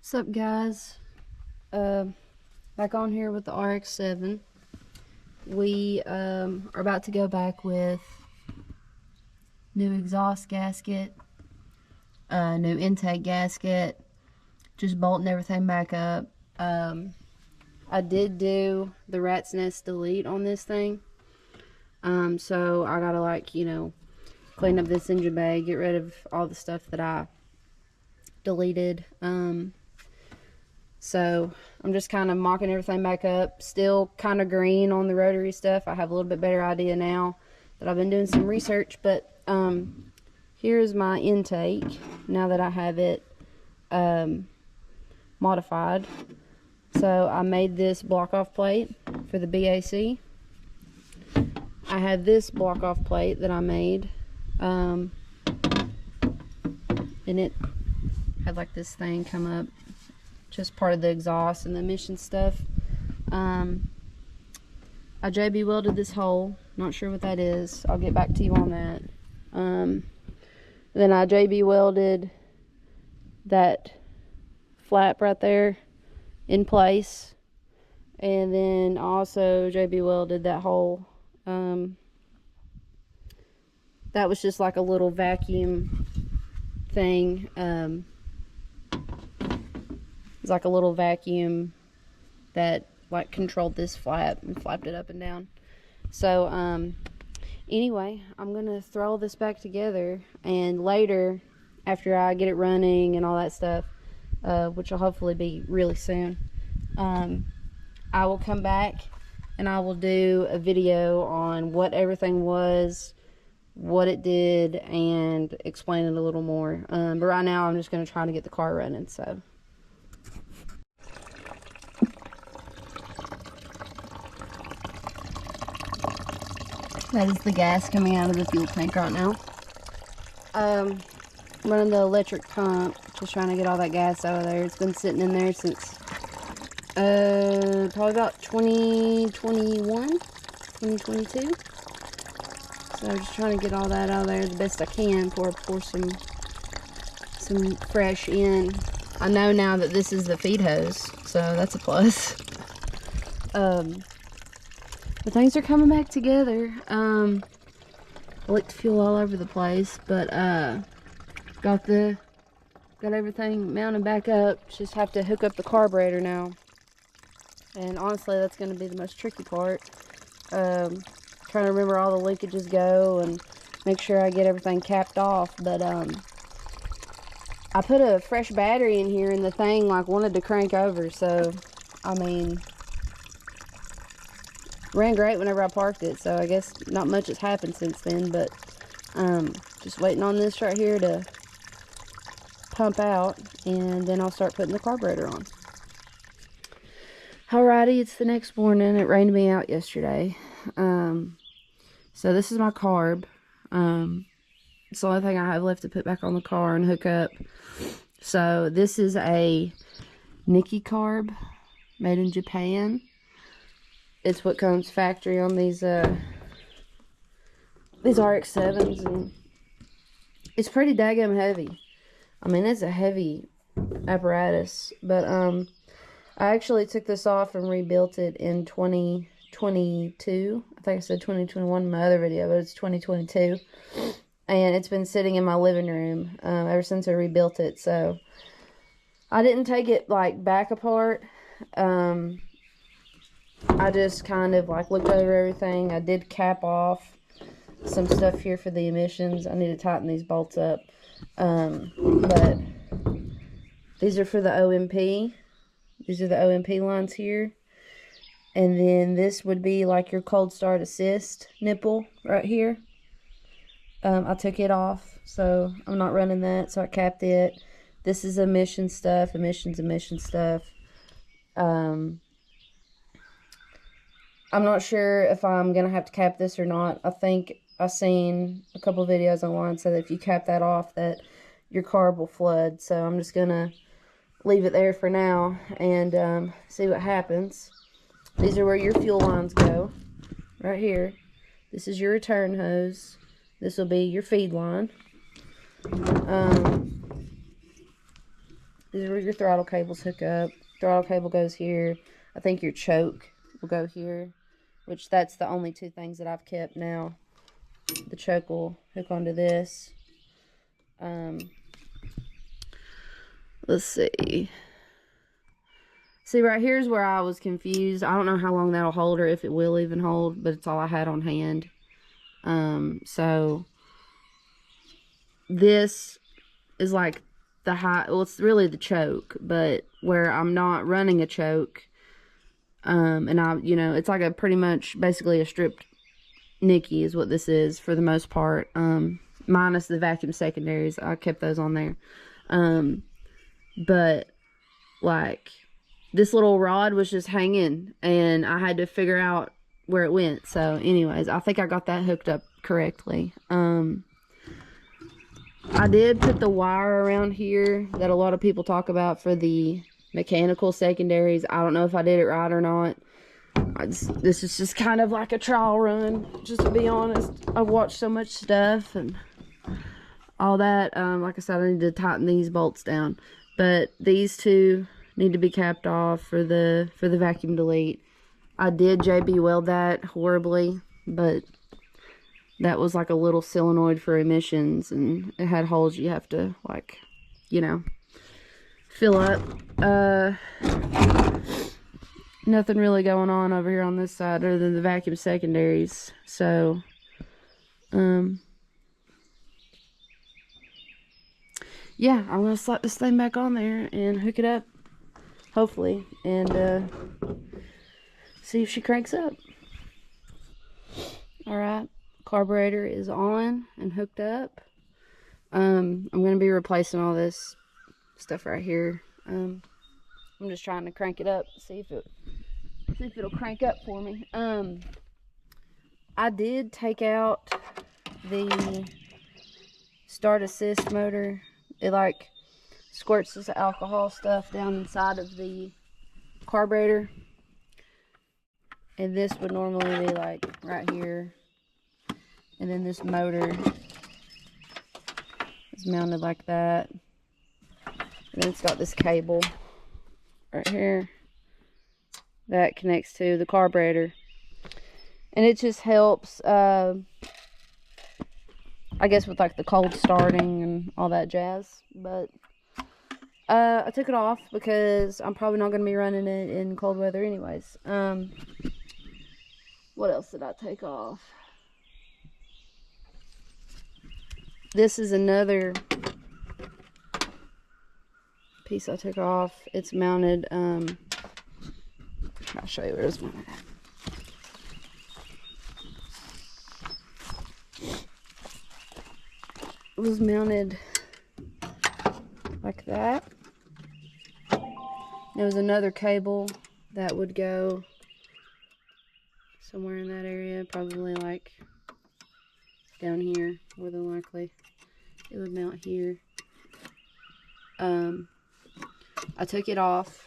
What's up, guys? Back on here with the RX7. We are about to go back with new exhaust gasket, new intake gasket, just bolting everything back up. I did do the rat's nest delete on this thing, so I gotta clean up this engine bay, get rid of all the stuff that I deleted. So I'm just kind of mocking everything back up. Still kind of green on the rotary stuff. I have a little bit better idea now that I've been doing some research. But here's my intake now that I have it modified. So I made this block off plate for the BAC. I have this block off plate that I made, and it had like this thing come up, just part of the exhaust and the emission stuff. I JB welded this hole, not sure what that is. I'll get back to you on that. Then I JB welded that flap right there in place, and then also JB welded that hole. That was just like a little vacuum thing. It's like a little vacuum that like controlled this flap and flapped it up and down. So anyway, I'm gonna throw all this back together, and later, after I get it running and all that stuff, which will hopefully be really soon, I will come back and I will do a video on what everything was, what it did, and explain it a little more. But right now I'm just gonna try to get the car running. So that is the gas coming out of the fuel tank right now. Running the electric pump, just trying to get all that gas out of there. It's been sitting in there since probably about 2021, 2022. So I'm just trying to get all that out of there the best I can before I pour some fresh in. I know now that this is the feed hose, so that's a plus. But things are coming back together. I leaked fuel all over the place, but got everything mounted back up. Just have to hook up the carburetor now, and honestly that's going to be the most tricky part. Trying to remember all the leakages go and make sure I get everything capped off. But I put a fresh battery in here and the thing like wanted to crank over, so I mean, ran great whenever I parked it, so I guess not much has happened since then. But just waiting on this right here to pump out, and then I'll start putting the carburetor on. Alrighty, it's the next morning. It rained me out yesterday. So this is my carb. It's the only thing I have left to put back on the car and hook up. So this is a Nikki carb made in Japan. It's what comes factory on these RX7s, and it's pretty daggum heavy. I mean, it's a heavy apparatus, but I actually took this off and rebuilt it in 2022. I think I said 2021 in my other video, but it's 2022, and it's been sitting in my living room ever since I rebuilt it. So I didn't take it like back apart. I just kind of like looked over everything. I did cap off some stuff here for the emissions. I need to tighten these bolts up. But these are for the OMP. These are the OMP lines here. And then this would be like your cold start assist nipple right here. I took it off, so I'm not running that, so I capped it. This is emission stuff, emission stuff. I'm not sure if I'm going to have to cap this or not. I think I've seen a couple videos online say that if you cap that off that your carb will flood. So I'm just going to leave it there for now and see what happens. These are where your fuel lines go. Right here. This is your return hose. This will be your feed line. These are where your throttle cables hook up. Throttle cable goes here. I think your choke will go here, which that's the only two things that I've kept now. The choke will hook onto this. Let's see. See, right here's where I was confused. I don't know how long that'll hold or if it will even hold, but it's all I had on hand. So this is like the high, well, it's really the choke, but where I'm not running a choke, and I, you know, it's like a pretty much basically a stripped Nikki is what this is for the most part, minus the vacuum secondaries. I kept those on there. But like this little rod was just hanging and I had to figure out where it went. So anyways, I think I got that hooked up correctly. I did put the wire around here that a lot of people talk about for the mechanical secondaries. I don't know if I did it right or not. This is just kind of like a trial run, just to be honest. I've watched so much stuff and all that. Like I said, I need to tighten these bolts down, but these two need to be capped off for the vacuum delete. I did JB weld that horribly, but that was like a little solenoid for emissions, and it had holes you have to, like, you know, fill up. Nothing really going on over here on this side other than the vacuum secondaries. So, yeah, I'm gonna slap this thing back on there and hook it up, hopefully, and see if she cranks up. Alright, carburetor is on and hooked up. I'm gonna be replacing all this stuff right here. I'm just trying to crank it up, see if it'll crank up for me. I did take out the start assist motor. It like squirts this alcohol stuff down inside of the carburetor, and this would normally be like right here, and then this motor is mounted like that, and then it's got this cable right here that connects to the carburetor, and it just helps I guess with like the cold starting and all that jazz. But I took it off because I'm probably not going to be running it in cold weather anyways. What else did I take off? This is another piece I took off. It's mounted, I'll show you where it's mounted. It was mounted like that. There was another cable that would go somewhere in that area, probably like down here, more than likely. It would mount here. I took it off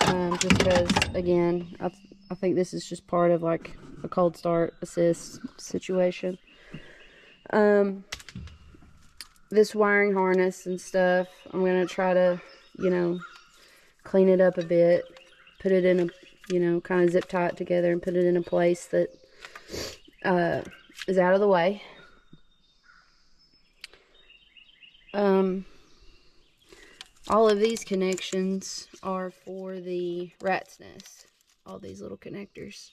just because, again, I think this is just part of like a cold start assist situation. This wiring harness and stuff, I'm going to try to, you know, clean it up a bit, put it in a, you know, kind of zip tie it together and put it in a place that is out of the way. All of these connections are for the rat's nest, all these little connectors,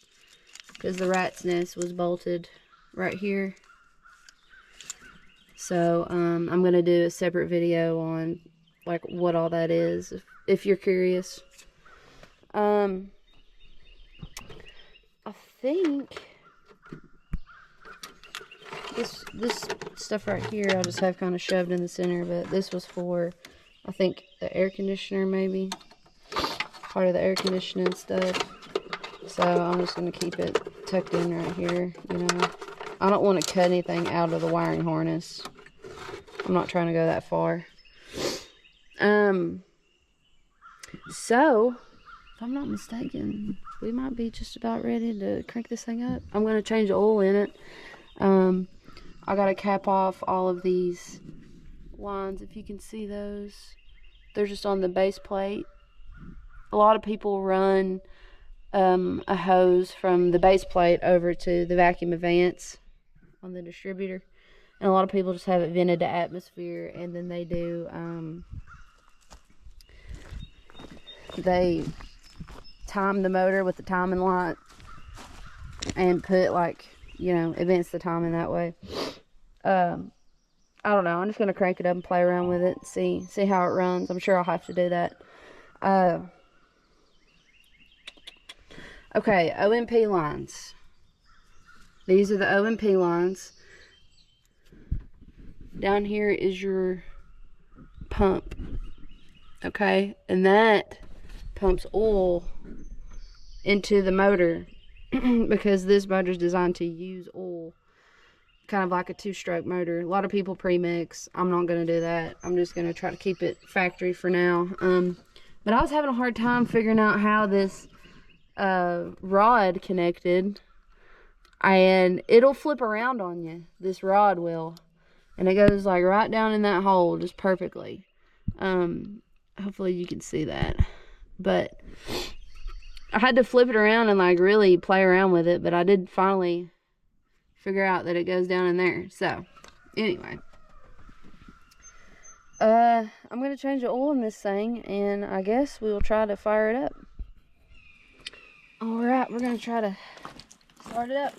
because the rat's nest was bolted right here. So I'm going to do a separate video on like what all that is, if you're curious. I think this stuff right here I just have kind of shoved in the center, but this was for, I think, the air conditioner, maybe part of the air conditioning stuff. So I'm just going to keep it tucked in right here, you know. I don't want to cut anything out of the wiring harness. I'm not trying to go that far. So, if I'm not mistaken, we might be just about ready to crank this thing up. I'm going to change the oil in it. I got to cap off all of these lines, if you can see those. They're just on the base plate. A lot of people run a hose from the base plate over to the vacuum advance on the distributor. And a lot of people just have it vented to atmosphere, and then they do, they time the motor with the timing light and put, like, you know, advance the timing that way. I don't know. I'm just gonna crank it up and play around with it, see how it runs. I'm sure I'll have to do that. Okay, OMP lines. These are the OMP lines. Down here is your pump. Okay, and that pumps oil into the motor because this motor is designed to use oil, kind of like a 2-stroke motor. A lot of people premix. I'm not going to do that. I'm just going to try to keep it factory for now. But I was having a hard time figuring out how this rod connected, and it'll flip around on you. This rod will, and it goes like right down in that hole just perfectly. Hopefully you can see that, but I had to flip it around and like really play around with it, but I did finally figure out that it goes down in there. So anyway, I'm gonna change the oil in this thing, and I guess we will try to fire it up. All right, we're gonna try to start it up.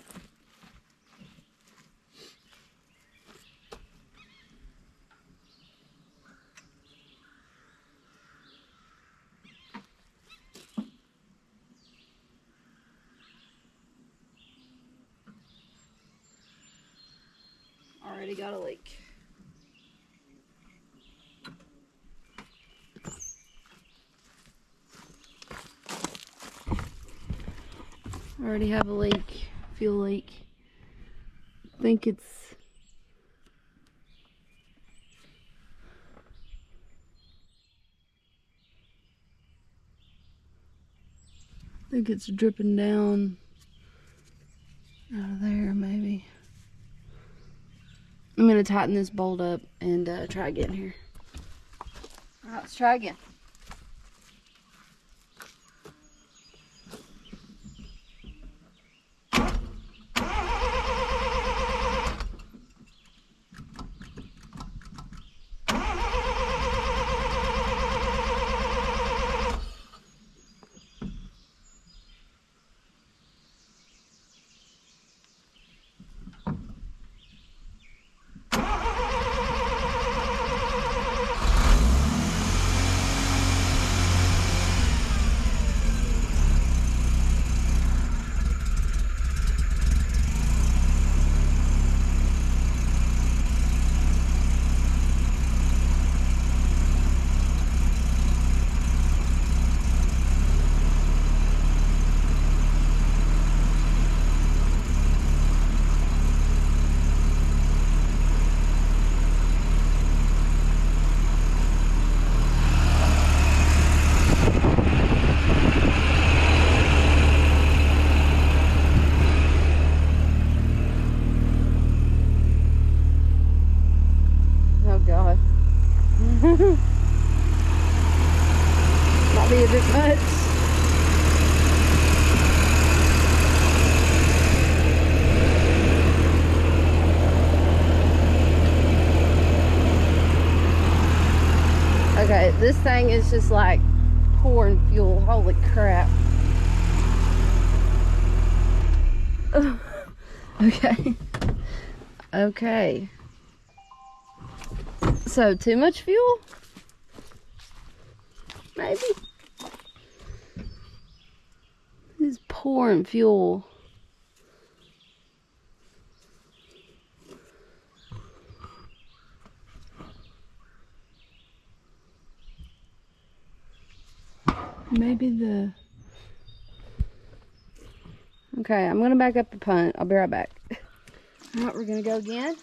Already got a leak. Already have a leak, fuel leak. I think it's dripping down out of there, maybe. I'm gonna tighten this bolt up and try again here. All right, let's try again. God. Might be a bit much. Okay, this thing is just like pouring fuel. Holy crap. Okay. Okay. So, too much fuel? Maybe. It's pouring fuel. Maybe the... Okay, I'm gonna back up the punt. I'll be right back. Alright, we're gonna go again.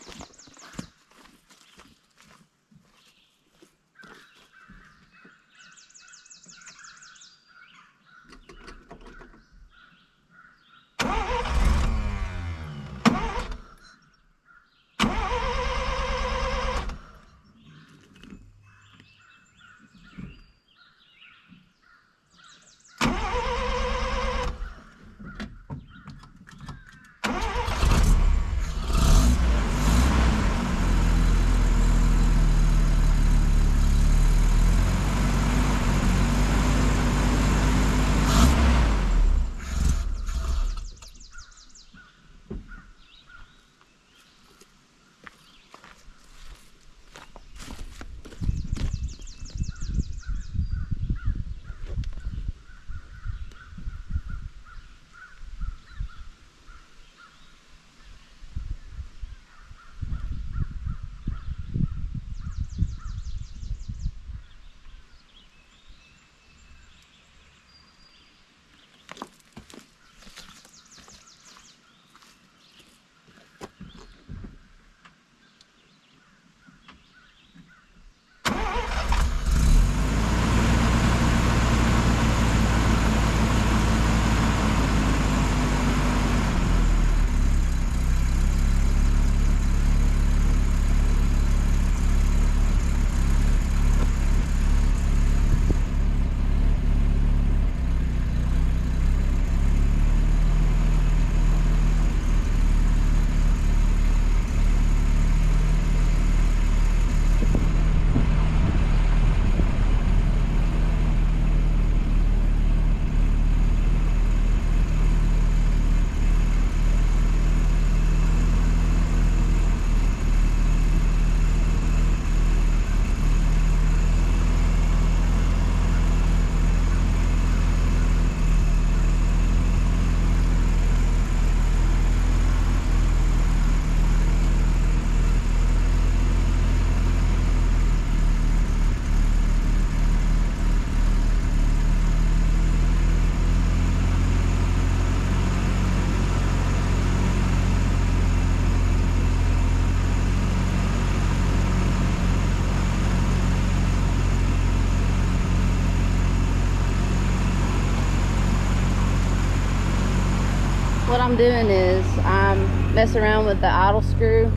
I'm doing is I'm messing around with the idle screw.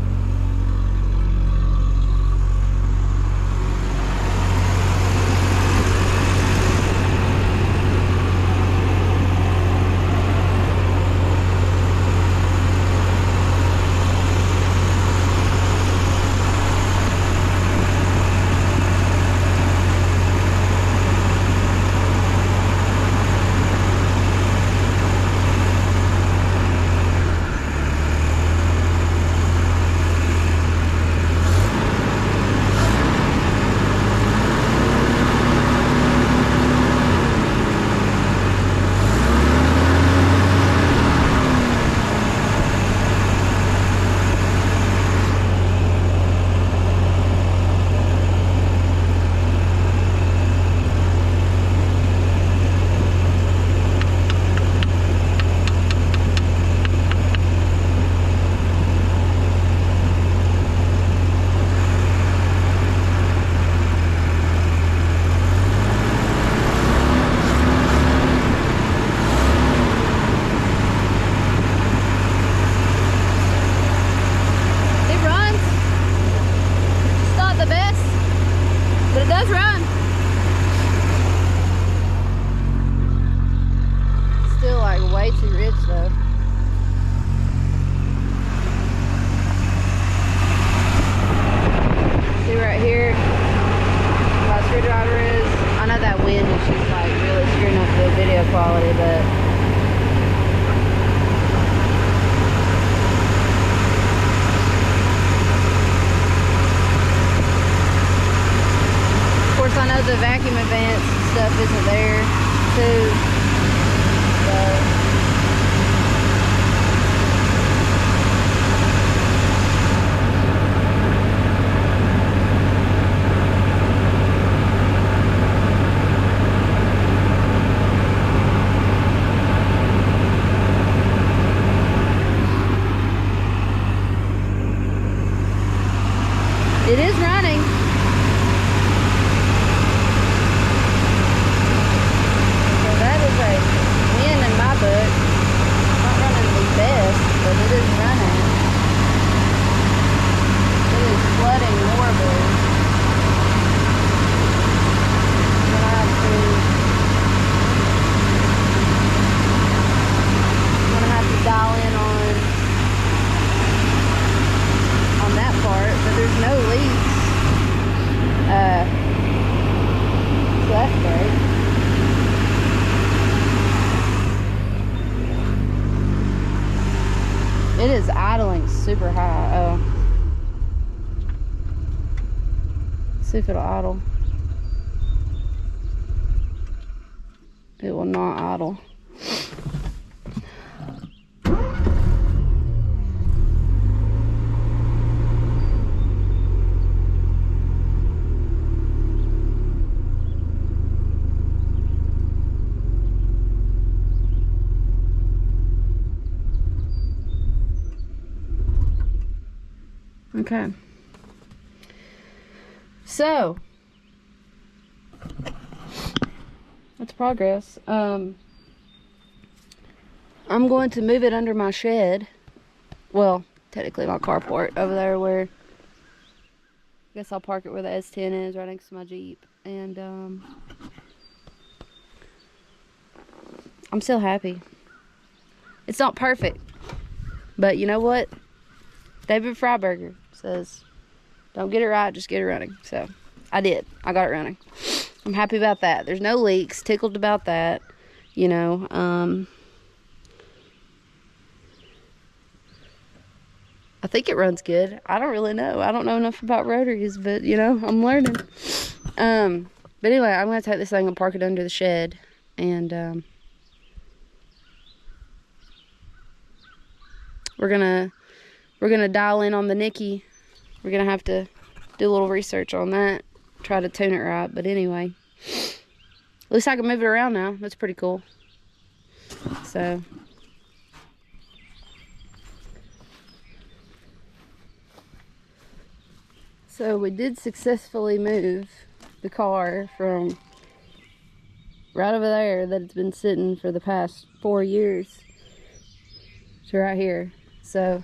Quality, but of course I know the vacuum advance stuff isn't there too, but it is running. So that is a win in my book. Not running the best, but it is running. It is flooding horribly. I'm gonna have to dial in on that part, but there's no leaks. So that's great. It is idling super high. Oh. See if it'll idle. It will not idle. Okay, so that's progress. I'm going to move it under my shed. Well, technically my carport over there where I guess I'll park it where the S10 is, right next to my Jeep. And I'm still happy. It's not perfect, but you know what? David Freiberger says, don't get it right, just get it running. So I did. I got it running. I'm happy about that. There's no leaks. Tickled about that. You know, I think it runs good. I don't really know. I don't know enough about rotaries, but you know, I'm learning. But anyway, I'm gonna take this thing and park it under the shed, and we're gonna dial in on the Nikki. We're gonna have to do a little research on that, try to tune it right. But anyway, at least I can move it around now. That's pretty cool. So we did successfully move the car from right over there that it's been sitting for the past 4 years to right here. So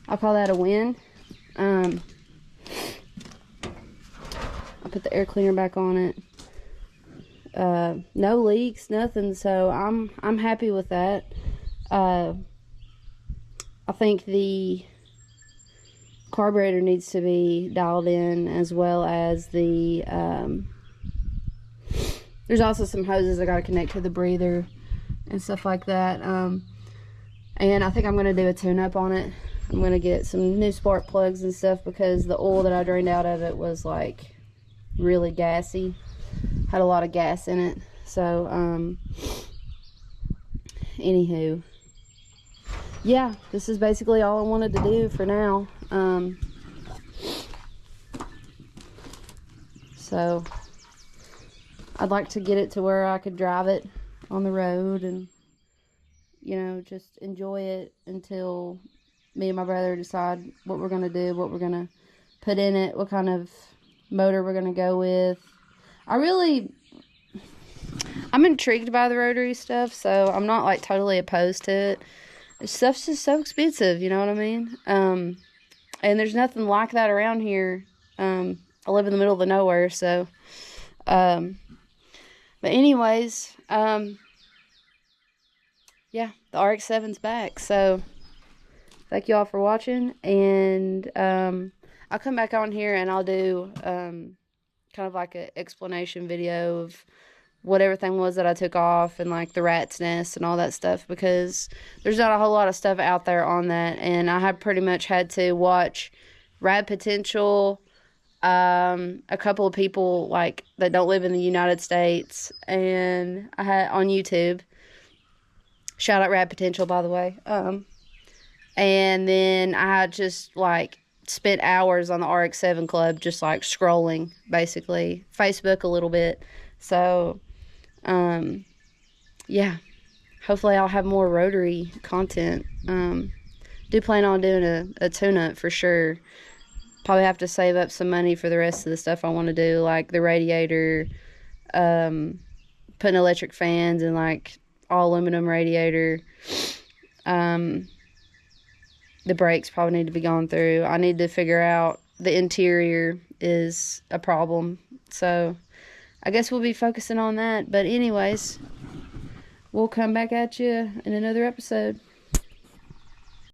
I'll call that a win. I put the air cleaner back on it. No leaks, nothing. So I'm happy with that. I think the carburetor needs to be dialed in, as well as the there's also some hoses I got to connect to the breather and stuff like that. And I think I'm going to do a tune-up on it. I'm going to get some new spark plugs and stuff, because the oil that I drained out of it was like really gassy, had a lot of gas in it. So anywho, yeah, this is basically all I wanted to do for now. So I'd like to get it to where I could drive it on the road and, you know, just enjoy it until me and my brother decide what we're going to do, what we're going to put in it, what kind of motor we're going to go with. I'm intrigued by the rotary stuff, so I'm not like totally opposed to it. This stuff's just so expensive, you know what I mean? And there's nothing like that around here. I live in the middle of the nowhere, so but anyways, yeah, the RX7's back. So thank you all for watching, and I'll come back on here and I'll do kind of like an explanation video of what everything was that I took off, and like the rat's nest and all that stuff, because there's not a whole lot of stuff out there on that, and I have pretty much had to watch Rad Potential, a couple of people like that don't live in the United States, and I had on YouTube, shout out Rad Potential, by the way, and then I just like spent hours on the RX7 club, just like scrolling, basically Facebook a little bit. So yeah, hopefully I'll have more rotary content. Do plan on doing a tune-up for sure. Probably have to save up some money for the rest of the stuff I want to do, like the radiator, putting electric fans and like all aluminum radiator. The brakes probably need to be gone through. I need to figure out the interior is a problem. So I guess we'll be focusing on that. But anyways, we'll come back at you in another episode.